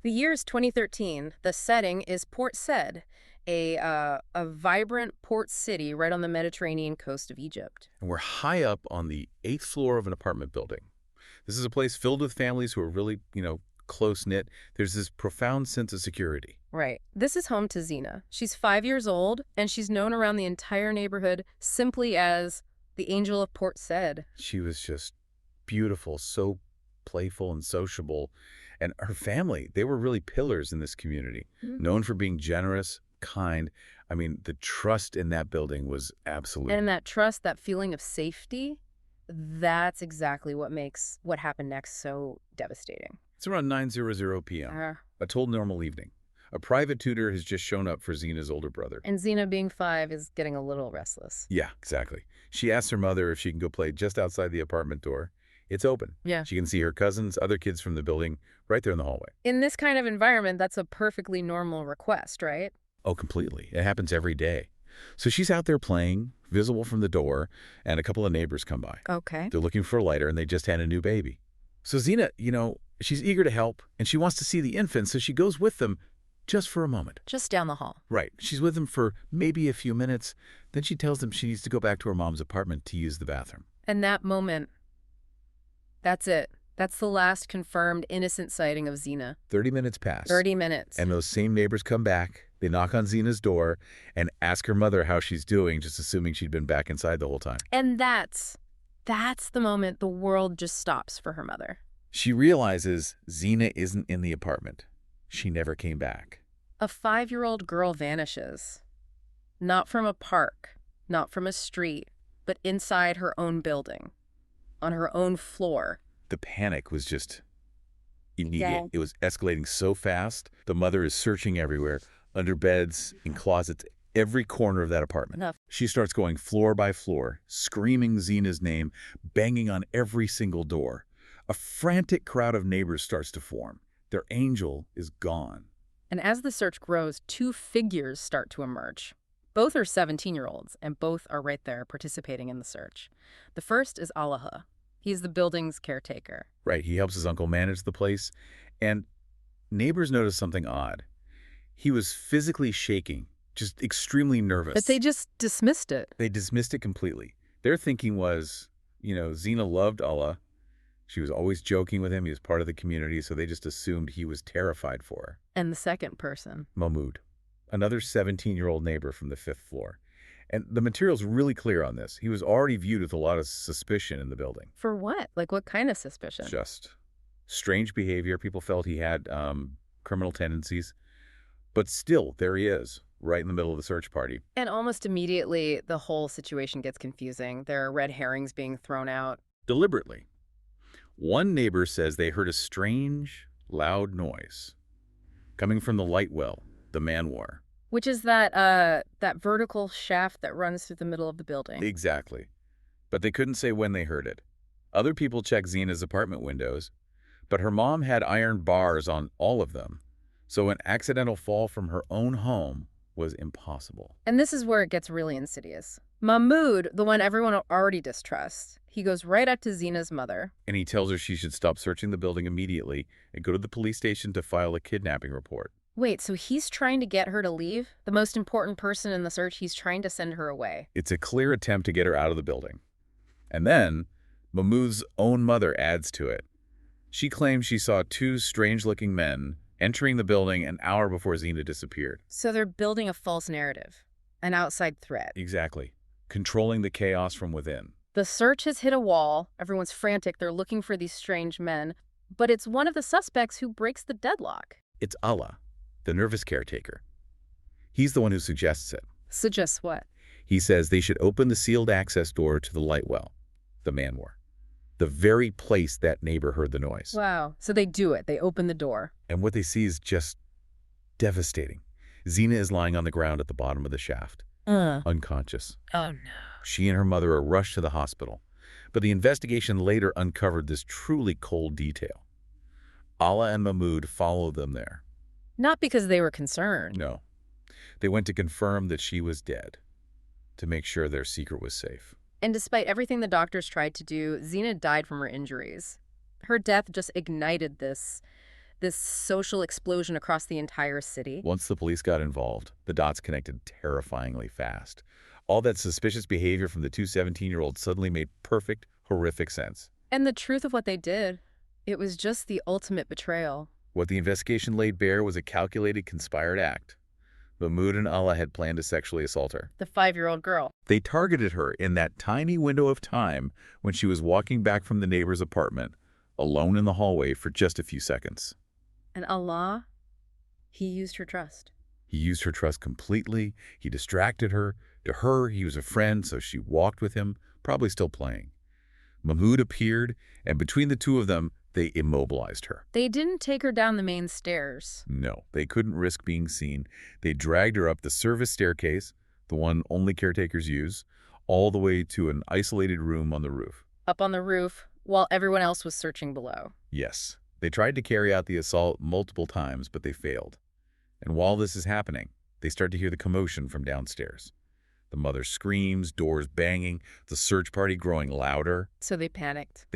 The year is 2013. The setting is Port Said, a vibrant port city right on the Mediterranean coast of Egypt. And we're high up on the 8th floor of an apartment building. This is a place filled with families who are really, close-knit. There's this profound sense of security. Right. This is home to Zina. She's 5 years old, and she's known around the entire neighborhood simply as the Angel of Port Said. She was just beautiful, so playful and sociable. And her family, they were really pillars in this community, known for being generous, kind. I mean, the trust in that building was absolute. And that trust, that feeling of safety, that's exactly what makes what happened next so devastating. It's around 9:00 p.m., a total normal evening. A private tutor has just shown up for Zina's older brother. And Zina, being 5, is getting a little restless. Yeah, exactly. She asks her mother if she can go play just outside the apartment door. It's open. Yeah. She can see her cousins, other kids from the building, right there in the hallway. In this kind of environment, that's a perfectly normal request, right? Oh, completely. It happens every day. So she's out there playing, visible from the door, and a couple of neighbors come by. Okay. They're looking for a lighter, and they just had a new baby. So Zina, she's eager to help, and she wants to see the infant, so she goes with them just for a moment. Just down the hall. Right. She's with them for maybe a few minutes. Then she tells them she needs to go back to her mom's apartment to use the bathroom. And that moment, that's it. That's the last confirmed innocent sighting of Zina. 30 minutes pass. 30 minutes. And those same neighbors come back. They knock on Zina's door and ask her mother how she's doing, just assuming she'd been back inside the whole time. And that's the moment the world just stops for her mother. She realizes Zina isn't in the apartment. She never came back. A 5-year-old girl vanishes. Not from a park, not from a street, but inside her own building, on her own floor. The panic was just immediate. Yeah. It was escalating so fast. The mother is searching everywhere, under beds, in closets, every corner of that apartment. Enough. She starts going floor by floor, screaming Zina's name, banging on every single door. A frantic crowd of neighbors starts to form. Their angel is gone. And as the search grows, 2 figures start to emerge. Both are 17-year-olds, and both are right there participating in the search. The first is Alaa. He's the building's caretaker. Right, he helps his uncle manage the place. And neighbors notice something odd. He was physically shaking, just extremely nervous. But they just dismissed it. They dismissed it completely. Their thinking was, Zina loved Alaa. She was always joking with him. He was part of the community, so they just assumed he was terrified for her. And the second person? Mahmoud, another 17-year-old neighbor from the 5th floor. And the material's really clear on this. He was already viewed with a lot of suspicion in the building. For what? Like, what kind of suspicion? Just strange behavior. People felt he had criminal tendencies. But still, there he is, right in the middle of the search party. And almost immediately, the whole situation gets confusing. There are red herrings being thrown out. Deliberately. One neighbor says they heard a strange, loud noise coming from the light well the man wore. Which is that vertical shaft that runs through the middle of the building. Exactly. But they couldn't say when they heard it. Other people checked Zina's apartment windows, but her mom had iron bars on all of them, so an accidental fall from her own home was impossible. And this is where it gets really insidious. Mahmoud, the one everyone already distrusts, he goes right up to Zina's mother. And he tells her she should stop searching the building immediately and go to the police station to file a kidnapping report. Wait, so he's trying to get her to leave? The most important person in the search, he's trying to send her away. It's a clear attempt to get her out of the building. And then, Mahmoud's own mother adds to it. She claims she saw 2 strange-looking men entering the building an hour before Zina disappeared. So they're building a false narrative, an outside threat. Exactly. Controlling the chaos from within. The search has hit a wall. Everyone's frantic. They're looking for these strange men. But it's one of the suspects who breaks the deadlock. It's Alaa, the nervous caretaker. He's the one who suggests it. Suggests what? He says they should open the sealed access door to the light well the man wore. The very place that neighbor heard the noise. Wow. So they do it. They open the door. And what they see is just devastating. Zina is lying on the ground at the bottom of the shaft, unconscious. Oh, no. She and her mother are rushed to the hospital. But the investigation later uncovered this truly cold detail. Alaa and Mahmoud followed them there. Not because they were concerned. No. They went to confirm that she was dead, to make sure their secret was safe. And despite everything the doctors tried to do, Zina died from her injuries. Her death just ignited this this social explosion across the entire city. Once the police got involved, the dots connected terrifyingly fast. All that suspicious behavior from the two 17-year-olds suddenly made perfect, horrific sense. And the truth of what they did, it was just the ultimate betrayal. What the investigation laid bare was a calculated, conspired act. Mahmoud and Alaa had planned to sexually assault her. The 5-year-old girl. They targeted her in that tiny window of time when she was walking back from the neighbor's apartment, alone in the hallway for just a few seconds. And Alaa, he used her trust. He used her trust completely. He distracted her. To her, he was a friend, so she walked with him, probably still playing. Mahmoud appeared, and between the two of them, they immobilized her. They didn't take her down the main stairs. No, they couldn't risk being seen. They dragged her up the service staircase, the one only caretakers use, all the way to an isolated room on the roof. Up on the roof, while everyone else was searching below. Yes, they tried to carry out the assault multiple times, but they failed. And while this is happening, they start to hear the commotion from downstairs. The mother screams, doors banging, the search party growing louder. So they panicked.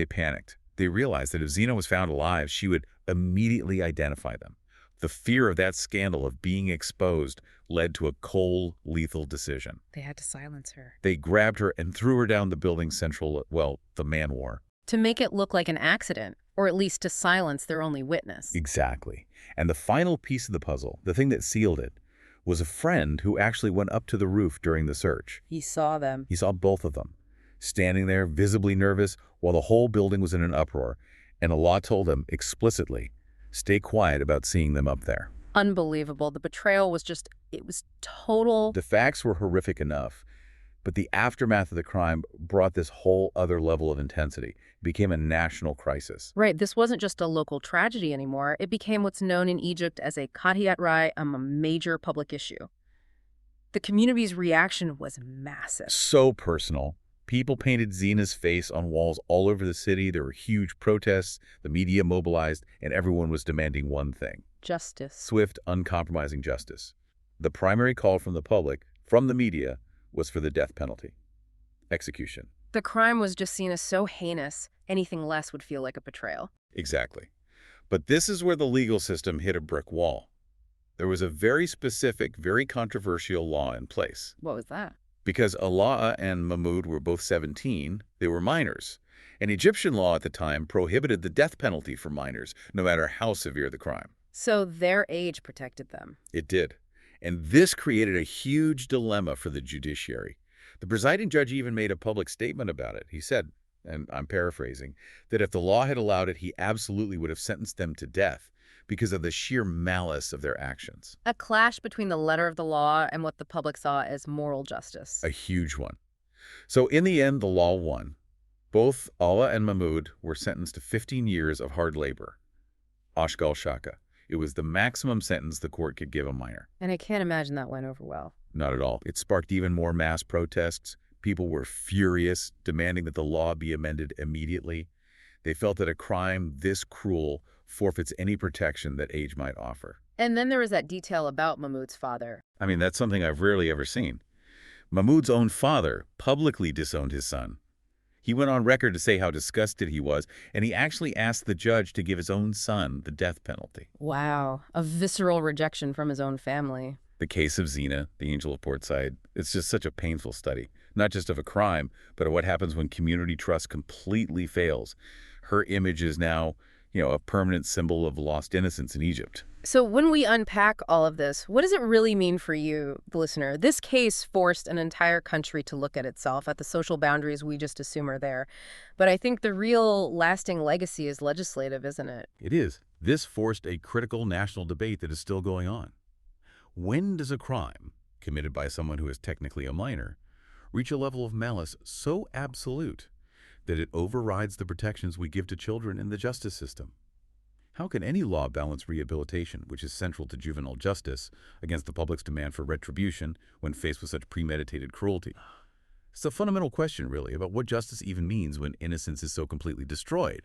They realized that if Zina was found alive, she would immediately identify them. The fear of that scandal of being exposed led to a cold, lethal decision. They had to silence her. They grabbed her and threw her down the building's central, the man war. To make it look like an accident, or at least to silence their only witness. Exactly. And the final piece of the puzzle, the thing that sealed it, was a friend who actually went up to the roof during the search. He saw them. He saw both of them, standing there, visibly nervous, while the whole building was in an uproar, and Alaa told him explicitly, stay quiet about seeing them up there. Unbelievable. The betrayal was it was total. The facts were horrific enough, but the aftermath of the crime brought this whole other level of intensity. It became a national crisis. Right, this wasn't just a local tragedy anymore. It became what's known in Egypt as a qadiyat rai, a major public issue. The community's reaction was massive. So personal. People painted Zina's face on walls all over the city. There were huge protests, the media mobilized, and everyone was demanding one thing. Justice. Swift, uncompromising justice. The primary call from the public, from the media, was for the death penalty. Execution. The crime was just seen as so heinous, anything less would feel like a betrayal. Exactly. But this is where the legal system hit a brick wall. There was a very specific, very controversial law in place. What was that? Because Alaa and Mahmoud were both 17, they were minors. And Egyptian law at the time prohibited the death penalty for minors, no matter how severe the crime. So their age protected them. It did. And this created a huge dilemma for the judiciary. The presiding judge even made a public statement about it. He said, and I'm paraphrasing, that if the law had allowed it, he absolutely would have sentenced them to death because of the sheer malice of their actions. A clash between the letter of the law and what the public saw as moral justice. A huge one. So in the end, the law won. Both Alaa and Mahmoud were sentenced to 15 years of hard labor. Ashgal Shaka. It was the maximum sentence the court could give a minor. And I can't imagine that went over well. Not at all. It sparked even more mass protests. People were furious, demanding that the law be amended immediately. They felt that a crime this cruel forfeits any protection that age might offer. And then there was that detail about Mahmoud's father. I mean, that's something I've rarely ever seen. Mahmoud's own father publicly disowned his son. He went on record to say how disgusted he was, and he actually asked the judge to give his own son the death penalty. Wow, a visceral rejection from his own family. The case of Zina, the angel of Portside, it's just such a painful study, not just of a crime, but of what happens when community trust completely fails. Her image is now, a permanent symbol of lost innocence in Egypt. So when we unpack all of this, what does it really mean for you, the listener? This case forced an entire country to look at itself, at the social boundaries we just assume are there. But I think the real lasting legacy is legislative, isn't it? It is. This forced a critical national debate that is still going on. When does a crime, committed by someone who is technically a minor, reach a level of malice so absolute that it overrides the protections we give to children in the justice system? How can any law balance rehabilitation, which is central to juvenile justice, against the public's demand for retribution when faced with such premeditated cruelty? It's a fundamental question, really, about what justice even means when innocence is so completely destroyed.